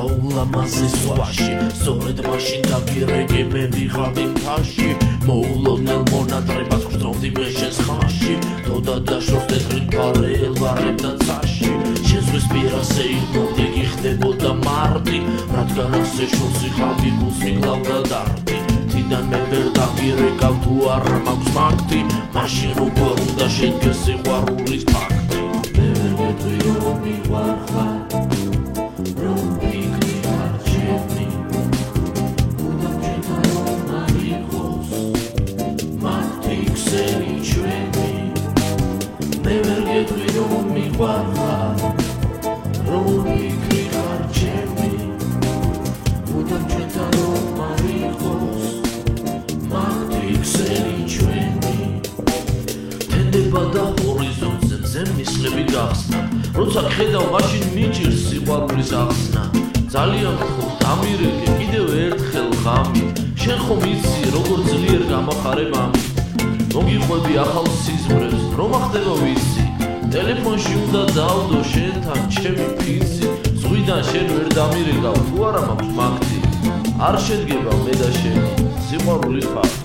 ულამაზე ზღვაში სწორედ მაშინ დაგირეკე მე ვიღავი მთაში მოულოდნელ მონატრებას გრძნობდი მე შენს ხმაში თოდა დაშორს თეთრი ფარე ელვარებდა ცაში შენ ზღვის პირაზე ირმობდი გიხდებოდა მარტი რადგან ასე შორს ვიღავი გულს მიკლავდა დარდი თიდან მე ვერ დაგირეკავ თუ არა მაქვს ფაქტი მაშინ როგორ უნდა შენგეს სიყვარულის ფაქტი მე ვერ გეტყვი რომ მიყვარხარ მისლები გახსნა როცა ხედავ მაშინ მიჭირს სიყვარულის ახსნა ძალიან ხო დამირეკე კიდევ ერთხელ ღამით შენ ხომ იცი როგორ ძლიერ გამახარებ ამით მოგიყვები ახალ სიზმრებს რომ ახდება ვიცი ტელეფონში უნდა დავდო შენთან ჩემი ფიცი ზღვიდან შენ ვერ დამირეკავ თუ არა მაქვს მაგთი არ შედგება მე და შენი სიყვარულის ფაქტი